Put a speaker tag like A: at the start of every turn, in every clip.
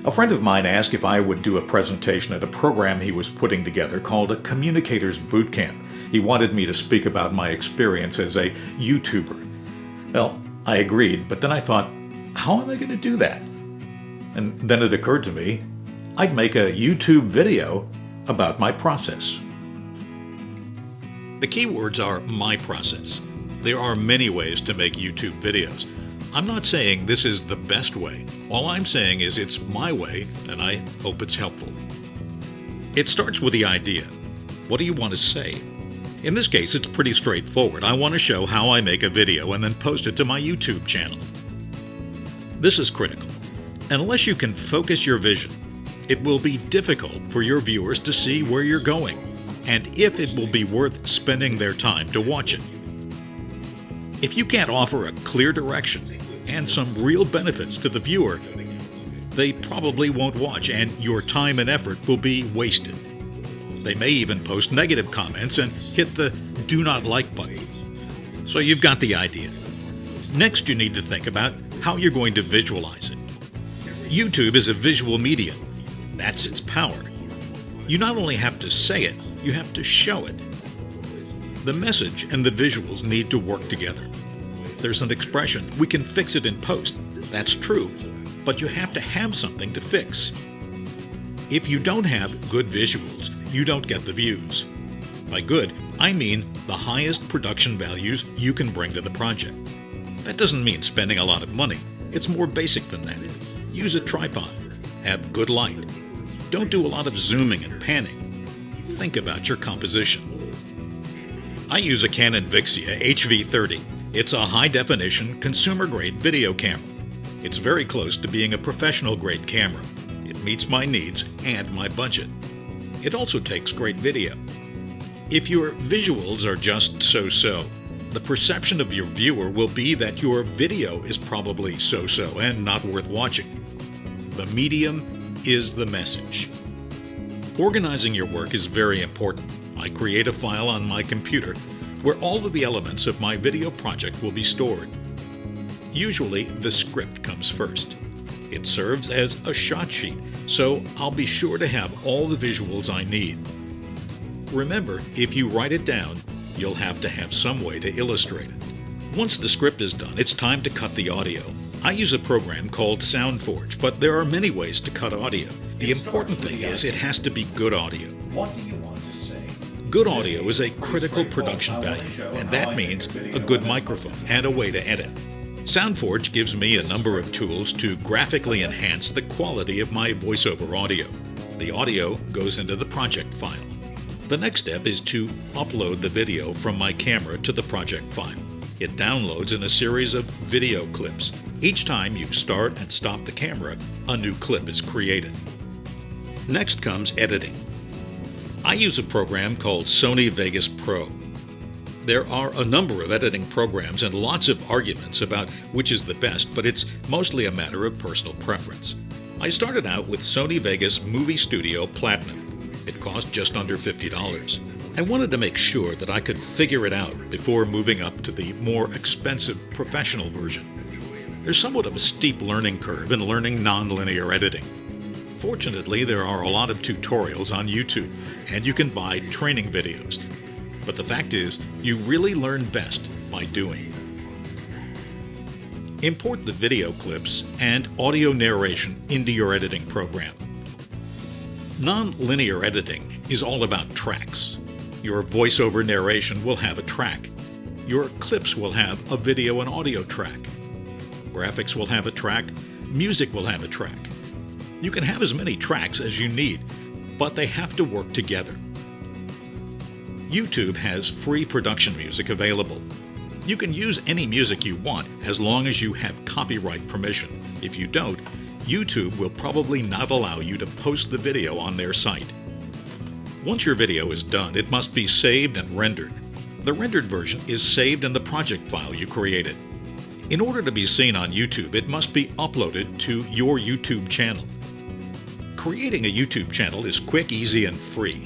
A: A friend of mine asked if I would do a presentation at a program he was putting together called a Communicators Bootcamp. He wanted me to speak about my experience as a YouTuber. Well, I agreed, but then I thought, how am I going to do that? And then it occurred to me, I'd make a YouTube video about my process. The key words are my process. There are many ways to make YouTube videos. I'm not saying this is the best way. All I'm saying is it's my way, and I hope it's helpful. It starts with the idea. What do you want to say? In this case, it's pretty straightforward. I want to show how I make a video and then post it to my YouTube channel. This is critical. Unless you can focus your vision, it will be difficult for your viewers to see where you're going, and if it will be worth spending their time to watch it. If you can't offer a clear direction and some real benefits to the viewer, they probably won't watch, and your time and effort will be wasted. They may even post negative comments and hit the do not like button. So you've got the idea. Next, you need to think about how you're going to visualize it. YouTube is a visual medium. That's its power. You not only have to say it, you have to show it. The message and the visuals need to work together. There's an expression, we can fix it in post. That's true, but you have to have something to fix. If you don't have good visuals, you don't get the views. By good, I mean the highest production values you can bring to the project. That doesn't mean spending a lot of money. It's more basic than that. Use a tripod. Have good light. Don't do a lot of zooming and panning. Think about your composition. I use a Canon Vixia HV30. It's a high-definition, consumer-grade video camera. It's very close to being a professional-grade camera. It meets my needs and my budget. It also takes great video. If your visuals are just so-so, the perception of your viewer will be that your video is probably so-so and not worth watching. The medium is the message. Organizing your work is very important. I create a file on my computer where all of the elements of my video project will be stored. Usually, the script comes first. It serves as a shot sheet, so I'll be sure to have all the visuals I need. Remember, if you write it down, you'll have to have some way to illustrate it. Once the script is done, it's time to cut the audio. I use a program called SoundForge, but there are many ways to cut audio. The important thing is it has to be good audio.
B: What do you want to say?
A: Good audio is a critical production value, and that means a good microphone and a way to edit. SoundForge gives me a number of tools to graphically enhance the quality of my voiceover audio. The audio goes into the project file. The next step is to upload the video from my camera to the project file. It downloads in a series of video clips. Each time you start and stop the camera, a new clip is created. Next comes editing. I use a program called Sony Vegas Pro. There are a number of editing programs and lots of arguments about which is the best, but it's mostly a matter of personal preference. I started out with Sony Vegas Movie Studio Platinum. It cost just under $50. I wanted to make sure that I could figure it out before moving up to the more expensive professional version. There's somewhat of a steep learning curve in learning nonlinear editing. Fortunately, there are a lot of tutorials on YouTube, and you can buy training videos. But the fact is, you really learn best by doing. Import the video clips and audio narration into your editing program. Non-linear editing is all about tracks. Your voiceover narration will have a track. Your clips will have a video and audio track. Graphics will have a track. Music will have a track. You can have as many tracks as you need, but they have to work together. YouTube has free production music available. You can use any music you want as long as you have copyright permission. If you don't, YouTube will probably not allow you to post the video on their site. Once your video is done, it must be saved and rendered. The rendered version is saved in the project file you created. In order to be seen on YouTube, it must be uploaded to your YouTube channel. Creating a YouTube channel is quick, easy, and free.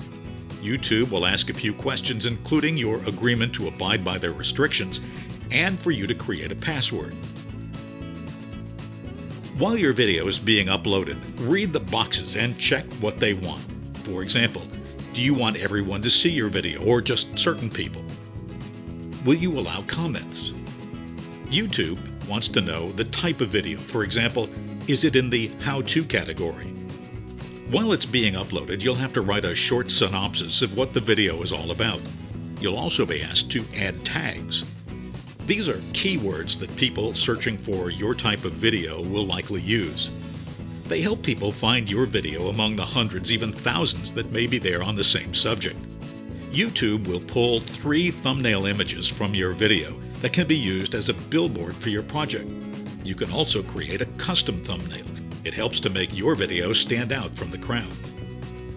A: YouTube will ask a few questions, including your agreement to abide by their restrictions and for you to create a password. While your video is being uploaded, read the boxes and check what they want. For example, do you want everyone to see your video or just certain people? Will you allow comments? YouTube wants to know the type of video. For example, is it in the how-to category? While it's being uploaded, you'll have to write a short synopsis of what the video is all about. You'll also be asked to add tags. These are keywords that people searching for your type of video will likely use. They help people find your video among the hundreds, even thousands that may be there on the same subject. YouTube will pull 3 thumbnail images from your video that can be used as a billboard for your project. You can also create a custom thumbnail. It helps to make your video stand out from the crowd.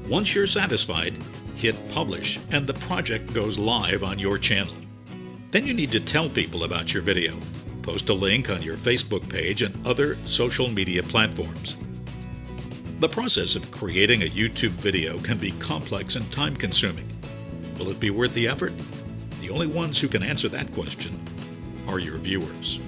A: Once you're satisfied, hit publish and the project goes live on your channel. Then you need to tell people about your video. Post a link on your Facebook page and other social media platforms. The process of creating a YouTube video can be complex and time-consuming. Will it be worth the effort? The only ones who can answer that question are your viewers.